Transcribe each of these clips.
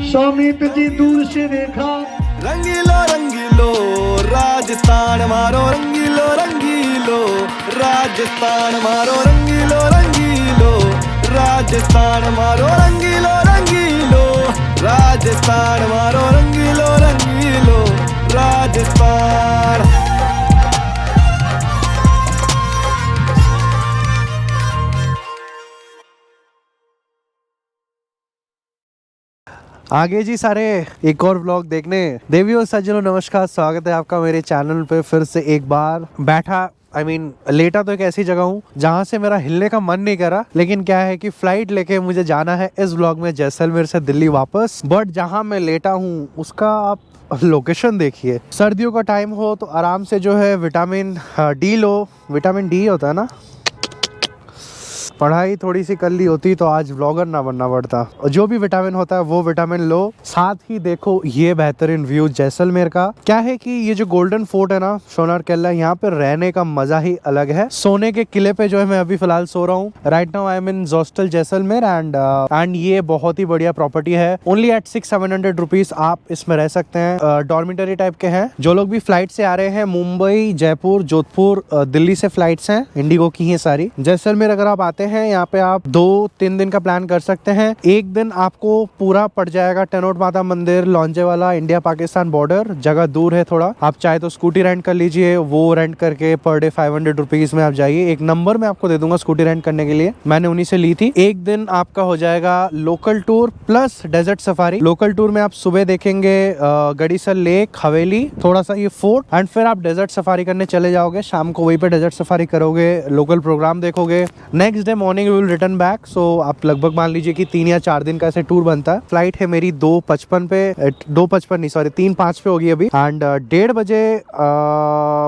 समीप जी दूर से देखा। रंगीलो राजस्थान मारो, रंगीलो राजस्थान मारो, रंगीलो राजस्थान मारो, रंगीलो राजस्थान मारो, रंगीलो राजस्थान। आगे जी सारे एक और व्लॉग देखने। देवियों सज्जनों नमस्कार, स्वागत है आपका मेरे चैनल पे फिर से एक बार। बैठा लेटा तो एक ऐसी जगह हूँ जहाँ से मेरा हिलने का मन नहीं करा, लेकिन क्या है कि फ्लाइट लेके मुझे जाना है इस व्लॉग में जैसलमेर से दिल्ली वापस। बट जहाँ मैं लेटा हूँ उसका आप लोकेशन देखिए। सर्दियों का टाइम हो तो आराम से जो है विटामिन डी लो। विटामिन डी होता है ना, पढ़ाई थोड़ी सी कर ली होती तो आज व्लॉगर ना बनना पड़ता। और जो भी विटामिन होता है वो विटामिन लो। साथ ही देखो ये बेहतरीन व्यू जैसलमेर का। क्या है कि ये जो गोल्डन फोर्ट है ना, सोनार केला, यहाँ पे रहने का मजा ही अलग है। सोने के किले पे जो है मैं अभी फिलहाल सो रहा हूँ। Right now I am in hostel Jaisalmer and ये बहुत ही बढ़िया प्रॉपर्टी है। ओनली एट 600-700 रुपीज आप इसमें रह सकते हैं। डॉर्मिटरी टाइप के हैं। जो लोग भी फ्लाइट से आ रहे हैं, मुंबई, जयपुर, जोधपुर, दिल्ली से फ्लाइट्स हैं, इंडिगो की है सारी। जैसलमेर अगर आप आते हैं यहाँ पे आप 2-3 दिन का प्लान कर सकते हैं। एक दिन आपको पूरा पड़ जाएगा टनोट माता मंदिर, लॉन्जेवाला, इंडिया पाकिस्तान बॉर्डर। जगह दूर है थोड़ा, आप चाहे तो स्कूटी रेंट कर लीजिए, वो रेंट करके पर डे 500 रुपीज में आप जाइए। एक नंबर मैं आपको दे दूंगा स्कूटी रेंट करने के लिए, मैंने उन्हीं से ली थी। एक दिन आपका हो जाएगा local tour plus desert safari. Local tour में आप सुबह देखेंगे गड़ीसर लेक, हवेली, थोड़ा सा ये फोर्ट, एंड फिर आप डेजर्ट सफारी करने चले जाओगे। शाम को वहीं पे डेजर्ट सफारी करोगे, लोकल प्रोग्राम देखोगे। Next day morning will return back. So आप लगभग मान लीजिए कि 3 या 4 दिन का ऐसे टूर बनता है। फ्लाइट है मेरी 2:55 पे, 2:55 नहीं सॉरी 3:05 पे होगी अभी। एंड 1:30 बजे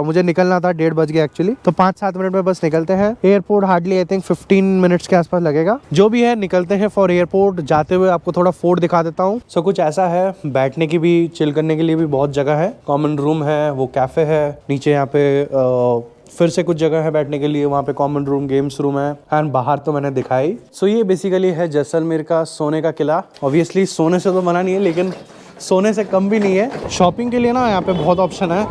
मुझे निकलना था, 1:30 बज गया एक्चुअली। तो 5-7 मिनट में बस निकलते हैं। Airport hardly I think 15 minutes के आसपास लगेगा। जो भी है निकलते हैं फॉर एयरपोर्ट। जाते हुए आपको थोड़ा फोर्ट दिखा देता हूँ। सो कुछ ऐसा है, बैठने की भी, चिल करने के लिए भी बहुत जगह है। कॉमन रूम है, वो कैफे है नीचे। यहाँ पे फिर से कुछ जगह है बैठने के लिए, वहाँ पे कॉमन रूम, गेम्स रूम है। एंड बाहर तो मैंने दिखाई। सो ये बेसिकली है जैसलमेर का सोने का किला। ऑब्वियसली सोने से तो मना नहीं है, लेकिन सोने से कम भी नहीं है। शॉपिंग के लिए ना यहाँ पे बहुत ऑप्शन है।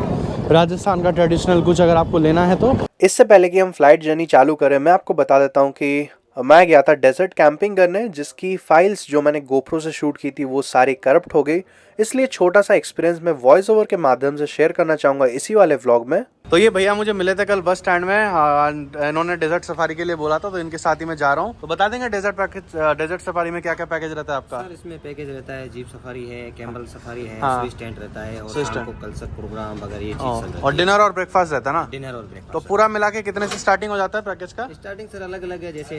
राजस्थान का ट्रेडिशनल कुछ अगर आपको लेना है तो। इससे पहले कि हम फ्लाइट जर्नी चालू करें, मैं आपको बता देता हूँ कि मैं गया था डेजर्ट कैंपिंग करने, जिसकी फाइल्स जो मैंने गोप्रो से शूट की थी वो सारी करप्ट हो गई। इसलिए छोटा सा एक्सपीरियंस मैं वॉइस ओवर के माध्यम से शेयर करना चाहूँगा इसी वाले व्लॉग में। तो ये भैया मुझे मिले थे कल बस स्टैंड में। इन्होंने डेजर्ट सफारी के लिए बोला था, तो इनके साथ ही मैं जा रहा हूँ। तो बता देंगे डेजर्ट सफारी में क्या क्या पैकेज रहता है आपका? सर इसमें पैकेज रहता है, जीप सफारी है, कैमल सफारी है, हाँ। स्विच टेंट रहता है, और शाम को कल्चर प्रोग्राम वगैरह ये चीज। और डिनर और ब्रेकफास्ट रहता है ना? डिनर और ब्रेकफास्ट। तो पूरा मिला के कितने से स्टार्टिंग हो जाता है पैकेज का? स्टार्टिंग सर अलग अलग है, जैसे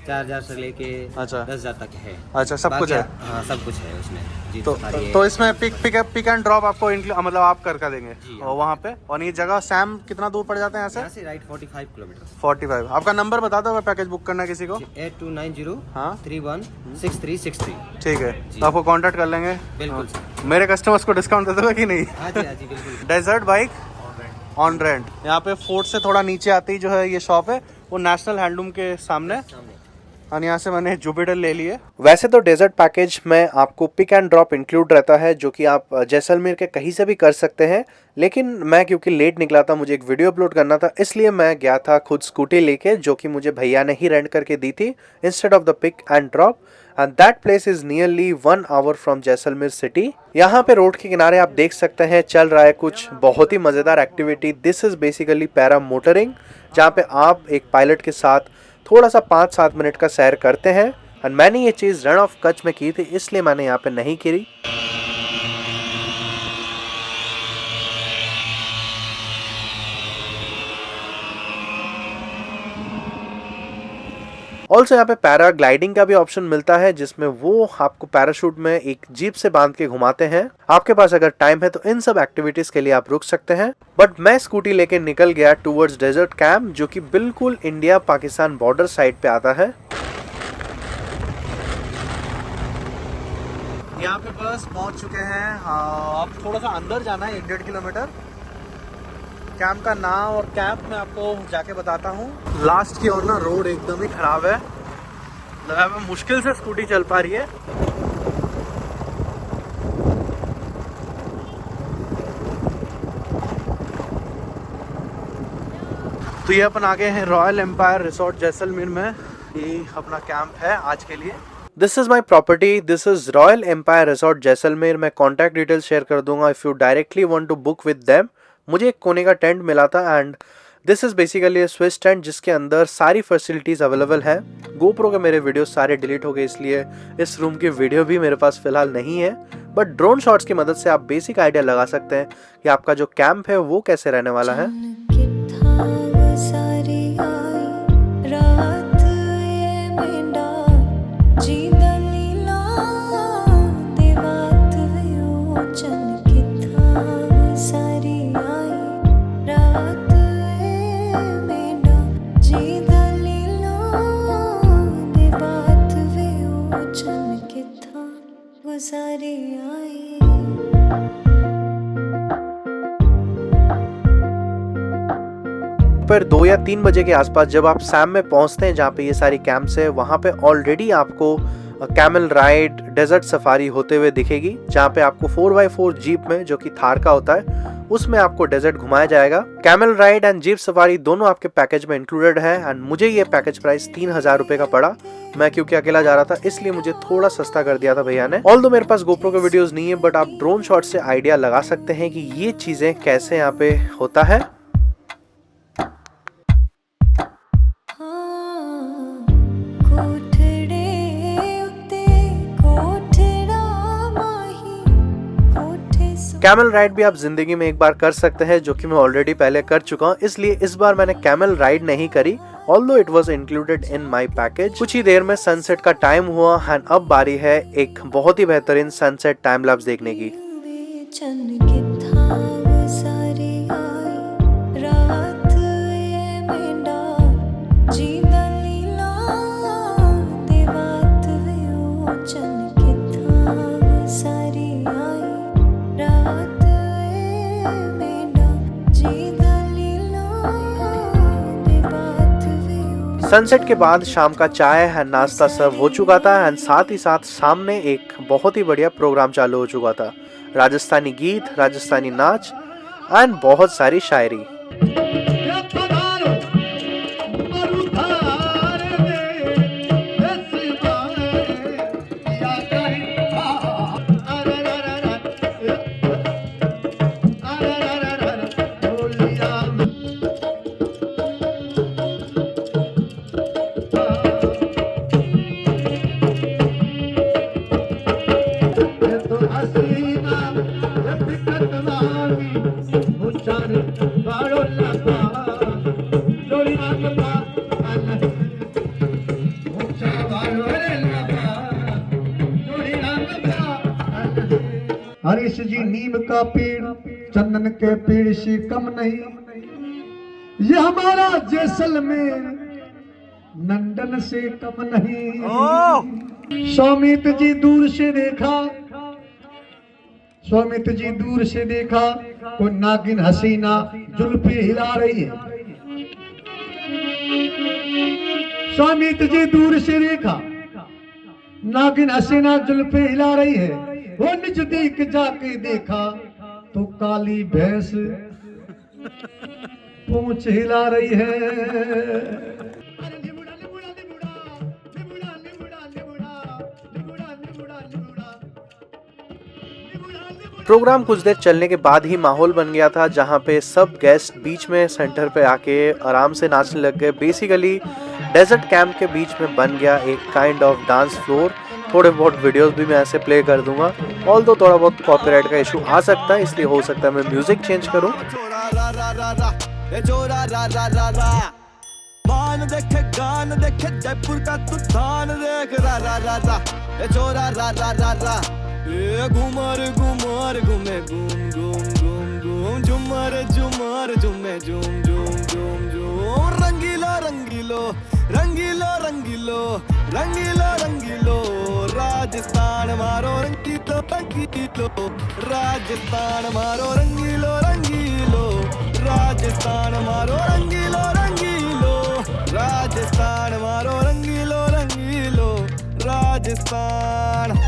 4000 से लेके 10,000 तक है। अच्छा, सब कुछ है? हाँ सब कुछ है उसमें। जीप सफारी है। तो इसमें पिक एंड ड्रॉप आपको मतलब आप कर देंगे वहाँ पे। और ये जगह सैम कितना दूर पड़ जाते हैं यहाँ से? Right 45 kilometre. 45। आपका नंबर बता दो अगर पैकेज बुक करना है किसी को। 8290-316363। ठीक है, तो आपको कांटेक्ट कर लेंगे। बिल्कुल। मेरे कस्टमर्स को डिस्काउंट दे दोगे कि नहीं? हाँ जी बिल्कुल। Desert bike on rent. यहाँ पे फोर्ट से थोड़ा नीचे आती जो है ये शॉप है, वो नेशनल हैंडलूम के सामने। और यहाँ से मैंने जुपिटर ले लिए। वैसे तो डेजर्ट पैकेज में आपको पिक एंड ड्रॉप इंक्लूड रहता है, जो कि आप जैसलमेर के कहीं से भी कर सकते हैं। लेकिन मैं क्योंकि लेट निकला था, मुझे एक वीडियो अपलोड करना था, इसलिए मैं गया था खुद स्कूटी लेके, जो कि मुझे भैया ने ही रेंट करके दी थी instead of the pick and drop. And that place is nearly 1 hour from Jaisalmer city. यहाँ पे रोड के किनारे आप देख सकते हैं चल रहा है कुछ बहुत ही मजेदार activity. This is basically para motoring, जहाँ पे आप एक पायलट के साथ थोड़ा सा 5-7 मिनट का सैर करते हैं। और मैंने ये चीज़ रण ऑफ कच्छ में की थी, इसलिए मैंने यहाँ पे नहीं करी। ऑल्सो यहाँ पे पैराग्लाइडिंग का भी ऑप्शन मिलता है, जिसमें वो आपको पैराशूट में एक जीप से बांध के घुमाते हैं। आपके पास अगर टाइम है तो इन सब एक्टिविटीज के लिए आप रुक सकते हैं। बट मैं स्कूटी लेके निकल गया टूवर्ड्स डेजर्ट कैंप, जो कि बिल्कुल इंडिया पाकिस्तान बॉर्डर साइड पे आता है। यहाँ पे बस पहुंच चुके हैं। अब थोड़ा सा अंदर जाना है, 1-1.5 किलोमीटर। कैंप का नाम और कैंप मैं आपको जाके बताता हूँ। लास्ट की ओर ना रोड एकदम ही खराब है, लगा मैं मुश्किल से स्कूटी चल पा रही है। तो ये अपन आ गए हैं रॉयल एम्पायर रिसोर्ट जैसलमेर में। ये अपना कैंप है आज के लिए। This is my property, this is royal empire resort Jaisalmer. मैं कॉन्टैक्ट डिटेल्स शेयर कर दूंगा if you directly want to book with them. मुझे एक कोने का टेंट मिला था and this is basically Swiss tent जिसके अंदर सारी फैसिलिटीज़ अवेलेबल है। गोप्रो के मेरे वीडियो सारे डिलीट हो गए, इसलिए इस रूम की वीडियो भी मेरे पास फ़िलहाल नहीं है, बट ड्रोन शॉट्स की मदद से आप बेसिक आइडिया लगा सकते हैं कि आपका जो कैंप है वो कैसे रहने वाला है। पर 2 या 3 बजे के आसपास जब आप सैम में पहुंचते हैं जहाँ पे ये सारी कैंप्स है, वहाँ पे ऑलरेडी आपको कैमल राइड, डेजर्ट सफारी होते हुए दिखेगी, जहाँ पे आपको 4x4 जीप में, जो कि थार का होता है, उसमें आपको डेजर्ट घुमाया जाएगा। Camel ride and jeep safari दोनों आपके पैकेज में इंक्लूडेड है एंड मुझे ये पैकेज प्राइस 3000 रुपए का पड़ा। मैं क्योंकि अकेला जा रहा था इसलिए मुझे थोड़ा सस्ता कर दिया था भैया ने। ऑल्दो मेरे पास गोप्रो के वीडियोस नहीं है, बट आप ड्रोन शॉट से आइडिया लगा सकते हैं कि ये चीजें कैसे यहाँ पे होता है। कैमल राइड भी आप जिंदगी में एक बार कर सकते हैं, जो कि मैं ऑलरेडी पहले कर चुका हूँ, इसलिए इस बार मैंने कैमल राइड नहीं करी, although it was included in my package. कुछ ही देर में सनसेट का टाइम हुआ एंड अब बारी है एक बहुत ही बेहतरीन सनसेट टाइम लैप्स देखने की। सनसेट के बाद शाम का चाय एंड नाश्ता सर्व हो चुका था एंड साथ ही साथ सामने एक बहुत ही बढ़िया प्रोग्राम चालू हो चुका था। राजस्थानी गीत, राजस्थानी नाच एंड बहुत सारी शायरी। हरीश जी नीम का पेड़ चंदन के पेड़ से कम नहीं, ये हमारा जैसलमेर नंदन से कम नहीं। स्वामित जी दूर से देखा, स्वामित जी दूर से देखा, कोई नागिन हसीना जुल्फे हिला रही है। स्वामित जी दूर से देखा, नागिन हसीना जुल्फे हिला रही है। वो नजदीक जाके देखा तो काली भैंस पूंछ हिला रही है। प्रोग्राम कुछ देर चलने के बाद ही माहौल बन गया था, जहाँ पे सब गेस्ट बीच में सेंटर पे आके आराम से नाचने लग गए। बेसिकली डेजर्ट कैंप के बीच में बन गया एक काइंड ऑफ डांस फ्लोर। थोड़े बहुत वीडियोस भी मैं ऐसे प्ले कर दूंगा, ऑल्दो थोड़ा बहुत कॉपीराइट का इशू आ सकता है, इसलिए हो सकता है मैं म्यूजिक चेंज करूं। मान देखे गान देखे जयपुर का तू थान देख रा रा रा रा ए छोरा रा रा रा रा ए घुमर घुमर घूमे घूम घूम घूम घूम झुमर झुमर झुमे झूम झूम झूम झूम रंगीलो रंगीलो रंगीलो रंगीलो रंगीलो रंगीलो राजस्थान मारो रंगीलो रंगीलो राजस्थान मारो रंगीलो रंगीलो राजस्थान मारो रंगीलो रंगीलो राजस्थान मारो रंगीलो रंगीलो राजस्थान।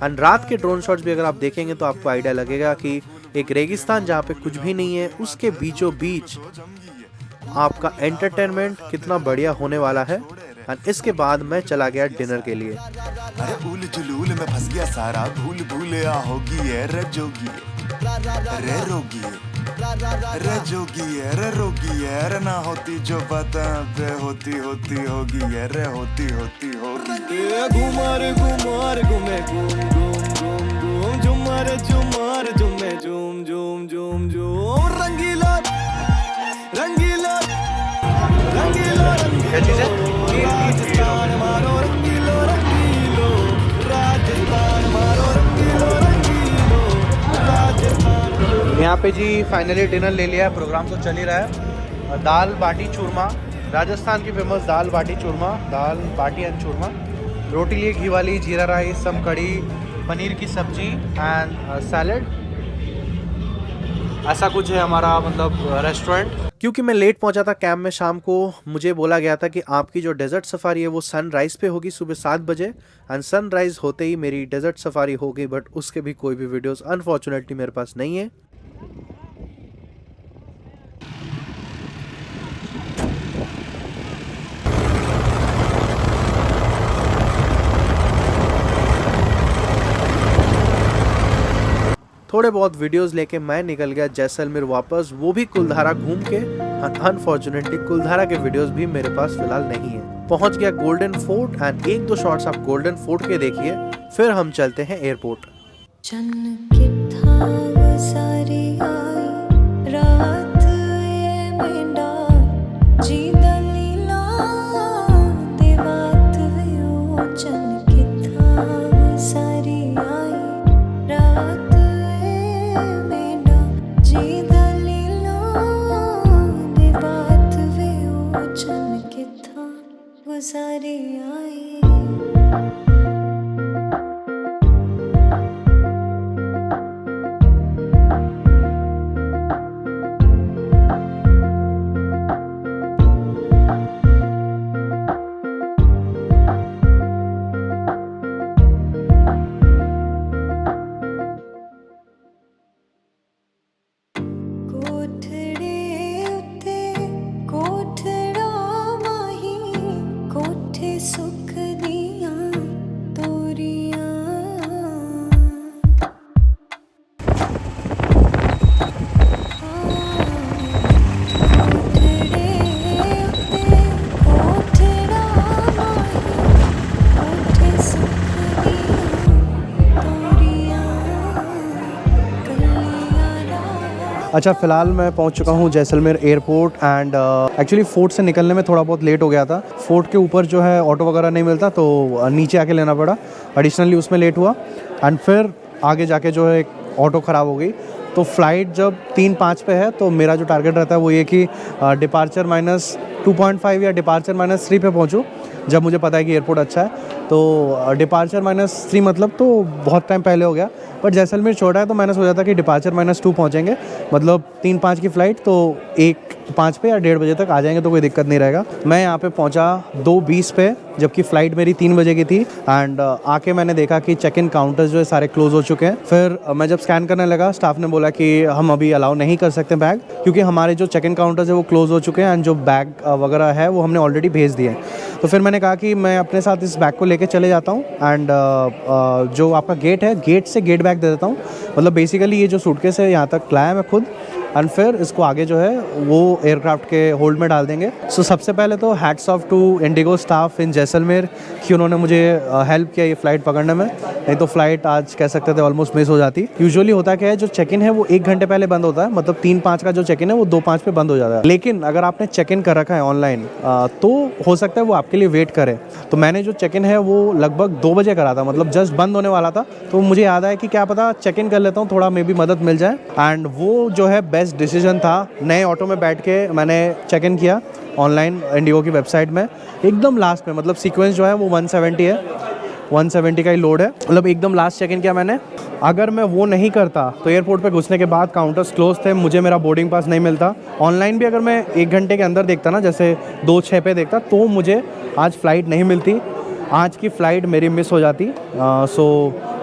एंड रात के ड्रोन शॉट्स भी अगर आप देखेंगे तो आपको आइडिया लगेगा कि एक रेगिस्तान जहाँ पे कुछ भी नहीं है उसके बीचों बीच आपका एंटरटेनमेंट कितना बढ़िया होने वाला है। एंड इसके बाद मैं चला गया डिनर के लिए। अरे उल जुलूल में फंस गया सारा, भूल भूलिया होगी है रे जोगी रे रोगी रे जोगी रे रोगी रे ना होती जो बात पे होती होती होगी रे होती होती होगी। घुमार घुमार घूमे घूम घूम घूम घूम झुमार झुमार झूमे झूम झूम झूम झूम रंगीला रंगीला रंगीला क्या चीज़ है? राजस्थान मारो रंगीलो रंगीलो राजस्थान मारो रंगीलो रंगीलो राजस्थान। यहाँ पे जी फाइनली डिनर ले लिया है, प्रोग्राम तो चल ही रहा है। दाल बाटी चूरमा, राजस्थान की famous dal baati churma, dal baati and चूरमा, रोटी लिए घी वाली, जीरा राइस, सम कड़ी, पनीर की सब्जी एंड सैलड। ऐसा कुछ है हमारा मतलब रेस्टोरेंट। क्योंकि मैं लेट पहुंचा था कैंप में शाम को, मुझे बोला गया था कि आपकी जो डेजर्ट सफारी है वो सनराइज पे होगी सुबह 7 बजे। एंड सनराइज होते ही मेरी डेजर्ट सफारी हो गई, बट उसके भी कोई भी वीडियोस अनफॉर्चुनेटली मेरे पास नहीं है। थोड़े बहुत वीडियोस लेके मैं निकल गया जैसलमेर वापस, वो भी कुलधारा घूम के। अनफॉर्चुनेटली कुलधारा के वीडियोस भी मेरे पास फिलहाल नहीं है। पहुंच गया गोल्डन फोर्ट एंड 1-2 शॉट्स आप गोल्डन फोर्ट के देखिए, फिर हम चलते हैं एयरपोर्ट। सारी आई अच्छा, फ़िलहाल मैं पहुंच चुका हूं Jaisalmer airport and actually fort से निकलने में थोड़ा बहुत लेट हो गया था। फोर्ट के ऊपर जो है ऑटो वगैरह नहीं मिलता, तो नीचे आके लेना पड़ा, एडिशनली उसमें लेट हुआ। एंड फिर आगे जाके जो है एक ऑटो ख़राब हो गई। तो फ़्लाइट जब 3:05 पे है तो मेरा जो टारगेट रहता है वो ये कि डिपार्चर -2.5 या डिपार्चर -3 पे पहुँचूँ, जब मुझे पता है कि एयरपोर्ट अच्छा है। तो डिपार्चर -3 मतलब तो बहुत टाइम पहले हो गया, बट जैसलमेर छोटा है तो मैंने सोचा था कि डिपार्चर -2 पहुँचेंगे, मतलब 3:05 की फ़्लाइट, तो 1:05 पे या 1:30 बजे तक आ जाएंगे तो कोई दिक्कत नहीं रहेगा। मैं यहाँ पे पहुँचा 2:20 पे, जबकि फ़्लाइट मेरी 3 बजे की थी। एंड आके मैंने देखा कि चेक इन काउंटर्स जो है सारे क्लोज़ हो चुके हैं। फिर मैं जब स्कैन करने लगा, स्टाफ ने बोला कि हम अभी अलाउ नहीं कर सकते बैग, क्योंकि हमारे जो चेक इन काउंटर्स है वो क्लोज़ हो चुके हैं एंड जो बैग वगैरह है वो हमने ऑलरेडी भेज दिए। तो फिर मैंने कहा कि मैं अपने साथ इस बैग को लेके चले जाता हूँ एंड जो आपका गेट है, गेट से गेट बैग दे देता हूँ। मतलब बेसिकली ये जो सूटकेस है यहाँ तक लाया मैं खुद, एंड फिर इसको आगे जो है वो एयरक्राफ्ट के होल्ड में डाल देंगे। सो सबसे पहले तो hats off to IndiGo staff in Jaisalmer कि उन्होंने मुझे हेल्प किया ये फ़्लाइट पकड़ने में, नहीं तो फ़्लाइट आज कह सकते थे ऑलमोस्ट मिस हो जाती। यूजुअली होता क्या है, जो चेक इन है वो 1 घंटे पहले बंद होता है, मतलब 3:05 का जो चेक इन है वो 2:05 पे बंद हो जाता है। लेकिन अगर आपने चेक इन कर रखा है ऑनलाइन तो हो सकता है वो आपके लिए वेट करे। तो मैंने जो चेक इन है वो लगभग 2 बजे करा था, मतलब जस्ट बंद होने वाला था। तो मुझे याद आया कि क्या पता चेक इन कर लेता हूँ, थोड़ा मे बी मदद मिल जाए। एंड वो जो है बेस्ट डिसीजन था। नए ऑटो में बैठ के मैंने चेक इन किया ऑनलाइन इंडिगो की वेबसाइट में, एकदम लास्ट में, मतलब सीक्वेंस जो है वो 170 है, 170 का ही लोड है, मतलब एकदम लास्ट चेक इन किया मैंने। अगर मैं वो नहीं करता तो एयरपोर्ट पे घुसने के बाद काउंटर्स क्लोज थे, मुझे मेरा बोर्डिंग पास नहीं मिलता। ऑनलाइन भी अगर मैं 1 घंटे के अंदर देखता ना, जैसे 2:06 पे देखता, तो मुझे आज फ़्लाइट नहीं मिलती, आज की फ़्लाइट मेरी मिस हो जाती। सो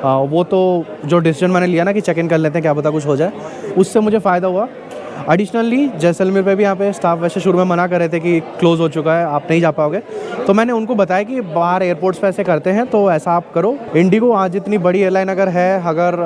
वो तो जो डिसीजन मैंने लिया ना कि चेक इन कर लेते हैं, क्या पता कुछ हो जाए, उससे मुझे फ़ायदा हुआ। एडिशनली जैसलमेर पे भी यहाँ पे स्टाफ वैसे शुरू में मना कर रहे थे कि क्लोज़ हो चुका है, आप नहीं जा पाओगे, तो मैंने उनको बताया कि बाहर एयरपोर्ट्स पे ऐसे करते हैं, तो ऐसा आप करो। इंडिगो आज इतनी बड़ी एयरलाइन अगर है, अगर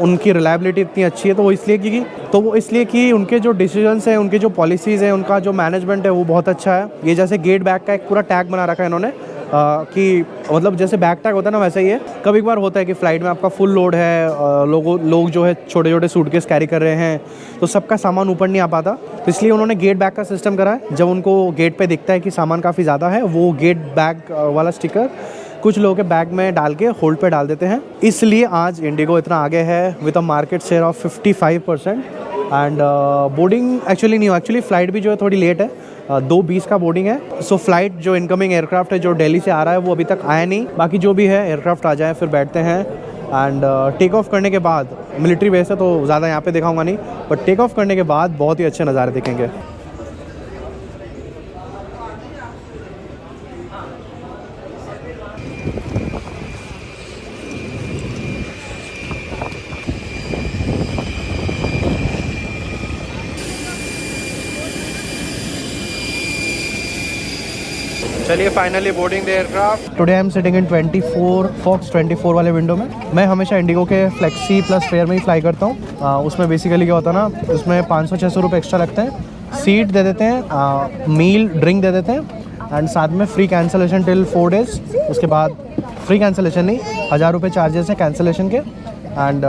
उनकी रिलायबिलिटी इतनी अच्छी है, तो वो इसलिए कि उनके जो डिसीजंस हैं, उनकी जो पॉलिसीज़ हैं, उनका जो मैनेजमेंट है वो बहुत अच्छा है। ये जैसे गेट बैग का एक पूरा टैग बना रखा है इन्होंने, कि मतलब जैसे बैग टैग होता है ना, वैसे ही है। कभी कभार होता है कि फ़्लाइट में आपका फुल लोड है, लोग जो है छोटे छोटे सूटकेस कैरी कर रहे हैं, तो सबका सामान ऊपर नहीं आ पाता, तो इसलिए उन्होंने गेट बैग का सिस्टम करा है। जब उनको गेट पे दिखता है कि सामान काफ़ी ज़्यादा है, वो गेट बैग वाला स्टिकर कुछ लोगों के बैग में डाल के होल्ड पे डाल देते हैं। इसलिए आज इंडिगो इतना आगे है with a market share of 55%। And boarding actually नहीं हो, एक्चुअली फ़्लाइट भी जो है थोड़ी लेट है, 2:20 का बोर्डिंग है। सो फ्लाइट जो इनकमिंग एयरक्राफ्ट है जो दिल्ली से आ रहा है वो अभी तक आया नहीं। बाकी जो भी है एयरक्राफ्ट आ जाए फिर बैठते हैं। एंड टेक ऑफ करने के बाद, मिलिट्री बेस है तो ज़्यादा यहाँ पे दिखाऊंगा नहीं, बट टेक ऑफ करने के बाद बहुत ही अच्छे नज़ारे दिखेंगे। चलिए finally boarding the aircraft. Today I am sitting in 24 वाले विंडो में। मैं हमेशा इंडिगो के फ्लेक्सी प्लस फेयर में ही फ्लाई करता हूँ। उसमें बेसिकली क्या होता है ना, उसमें 500-600 रुपये एक्स्ट्रा लगते हैं, सीट दे देते हैं, मील ड्रिंक दे देते हैं, एंड साथ में फ्री कैंसलेशन टिल 4 डेज़। उसके बाद फ्री कैंसलेशन नहीं, 1000 रुपये चार्जेस हैं कैंसलेशन के, एंड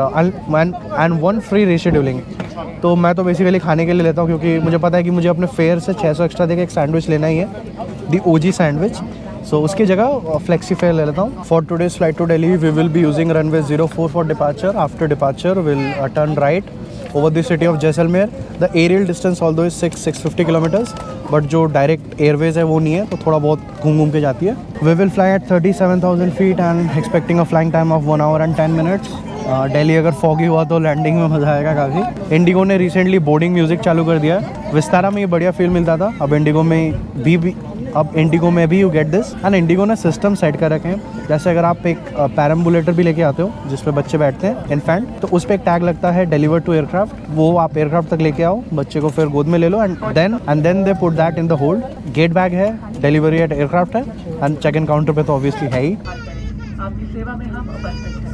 1 फ्री रीशेड्यूलिंग। तो मैं तो बेसिकली खाने के लिए लेता हूँ, क्योंकि मुझे पता है कि मुझे अपने फेयर से 600 एक्स्ट्रा देकर एक सैंडविच लेना ही है, दी OG सैंडविच। सो उसकी जगह फ्लेक्सी फेयर ले लेता हूँ। For today's flight to Delhi we will be using runway 04 for departure. After departure will turn right over the city of Jaisalmer. The aerial distance although is 650 kilometres, but जो direct airways है वो नहीं है, तो थोड़ा बहुत घूम के जाती है। We will fly at 37,000 feet and expecting a flying time of 1 hour and 10 minutes। Delhi अगर फॉगी हुआ तो लैंडिंग में मज़ा आएगा काफ़ी। इंडिगो ने रिसेंटली बोर्डिंग म्यूज़िक चालू कर दिया है। विस्तारा में ये बढ़िया फील मिलता था, अब इंडिगो में भी you get this. And Indigo ने सिस्टम सेट कर रखे हैं, जैसे अगर आप एक पैराम्बुलेटर भी लेके आते हो जिस पे बच्चे बैठते हैं इनफैंट, तो उस पर एक टैग लगता है डिलीवर टू एयरक्राफ्ट। वो आप एयरक्राफ्ट तक लेके आओ, बच्चे को फिर गोद में ले लो, and then they put that in the hold. Gate bag है, डिलीवरी एट एयरक्राफ्ट है, एंड चेक इन काउंटर पे तो ऑब्वियसली है ही। आपकी सेवा में हम उपस्थित हैं।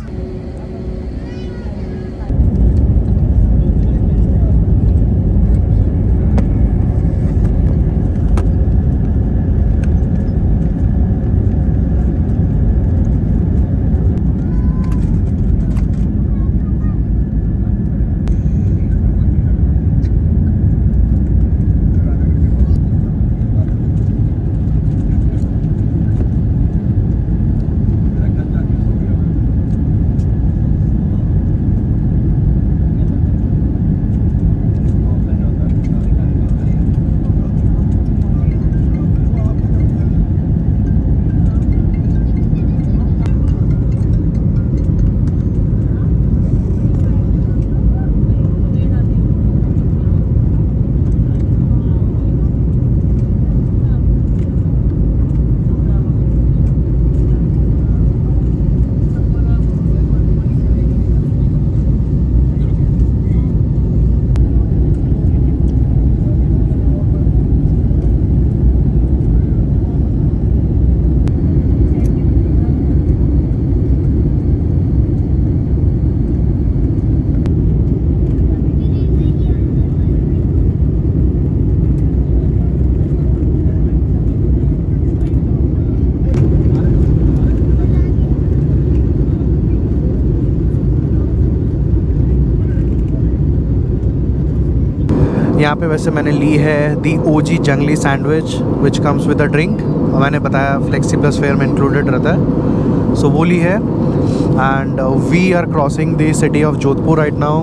यहाँ पे वैसे मैंने ली है दी OG जंगली sandwich which comes with a drink. मैंने बताया फ्लेक्सी प्लस फेयर में इंक्लूडेड रहता है, सो वो ली है। And we are crossing the city of Jodhpur right now.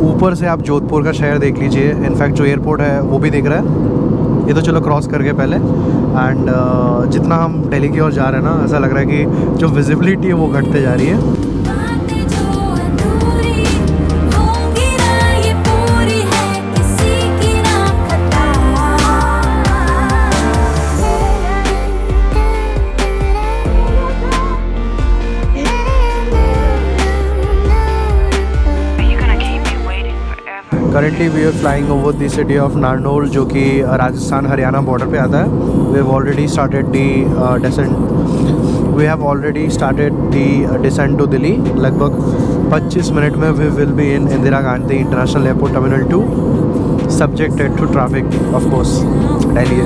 ऊपर से आप जोधपुर का शहर देख लीजिए, इनफैक्ट जो एयरपोर्ट है वो भी दिख रहा है। ये तो चलो क्रॉस करके पहले। एंड जितना हम दिल्ली की ओर जा रहे हैं ना, ऐसा लग रहा है कि जो विजिबिलिटी है वो घटते जा रही है। Currently we are flying over the city of Narnaul, जो कि राजस्थान हरियाणा बॉर्डर पे आता है. We have already started the descent. We have already started the descent to Delhi. लगभग 25 मिनट में we will be in Indira Gandhi International Airport Terminal 2. Subjected to traffic, of course. Delhi.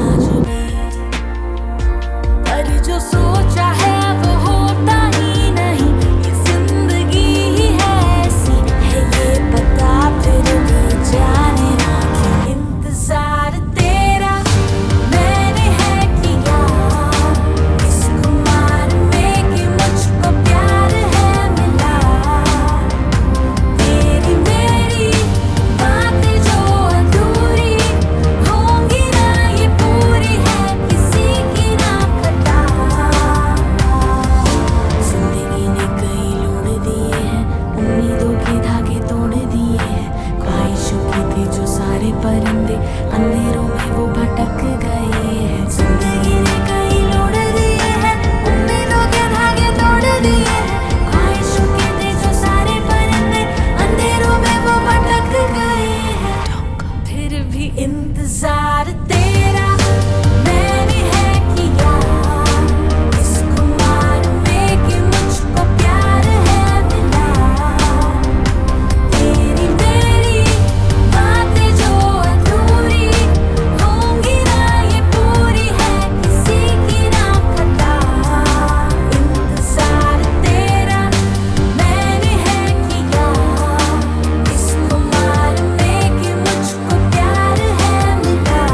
पर जो सोचा है वो होता ही नहीं, ये जिंदगी ही है ऐसी है, ये पता फिर भी जाने ना क्यों इंतजार तेरा मैंने है किया इस खुमार में कि मुझको प्यार है मिला. तेरी मेरी बातें जो अधूरी होंगी ना ये पूरी है किसी की ना पता. जिंदगी ने कई लोड़ दिए हैं, उम्मीदों के धागे तोड़ दिए हैं, ख्वाहिशों के थे जो सारे परिंदे अंधेरों में वो भटक गए हैं. जिंदगी ने कई लोड़ दिए हैं, उम्मीदों के धागे तोड़ दिए हैं, ख्वाहिशों के थे जो सारे परिंदे अंधेरों में वो भटक गए हैं. फिर भी इंतजार तेरा मैंने है किया इस खुमार में कि मुझको प्यार है मिला. तेरी मेरी बातें जो अधूरी होंगी ना ये पूरी है किसी की ना पता. इंतजार तेरा मैंने है किया इस खुमार में कि मुझको प्यार है मिला.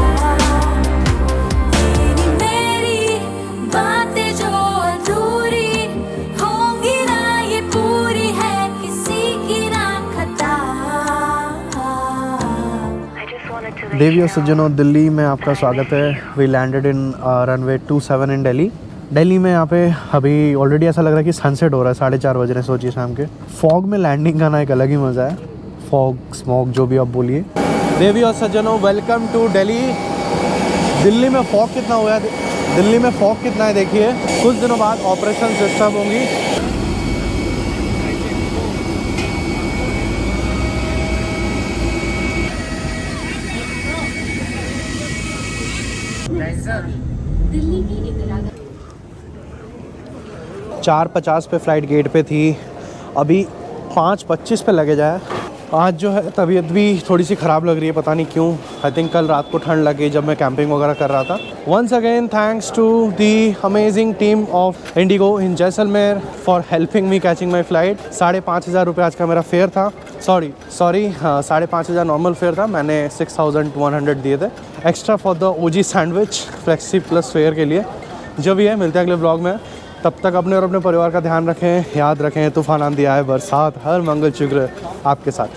तेरी मेरी बातें जो अधूरी होंगी ना ये पूरी है किसी की ना खता. देवी और सज्जनों, दिल्ली में आपका स्वागत है. वी लैंडेड इन रनवे 27 इन दिल्ली. दिल्ली में यहाँ पे अभी ऑलरेडी ऐसा लग रहा है कि सनसेट हो रहा है. 4:30 बज रहे हैं, सोचिए शाम के. फॉग में लैंडिंग करना एक अलग ही मज़ा है. फॉग, स्मोक, जो भी आप बोलिए. देवी और सज्जनों, वेलकम टू दिल्ली. दिल्ली में फॉग कितना हुआ है, दिल्ली में फॉग कितना है देखिए. कुछ दिनों बाद ऑपरेशन डिस्टर्ब होंगी. दिल्ली की इंदिरा 4:50 पे फ़्लाइट गेट पे थी, अभी 5:25 पे लगे जाए. आज जो है तबीयत भी थोड़ी सी ख़राब लग रही है, पता नहीं क्यों. आई थिंक कल रात को ठंड लगी जब मैं कैंपिंग वगैरह कर रहा था. Once again thanks to the amazing team of IndiGo in Jaisalmer for helping me catching my flight. 5,500 रुपये आज का मेरा फेयर था. सॉरी 5,500 नॉर्मल फेयर था. मैंने 6,100 दिए थे extra for the OG sandwich flexi plus fair के लिए. जो भी है, मिलते हैं अगले ब्लॉग में. तब तक अपने और अपने परिवार का ध्यान रखें. याद रखें, तूफान आंधी आए, बरसात, हर मंगल शुक्र आपके साथ.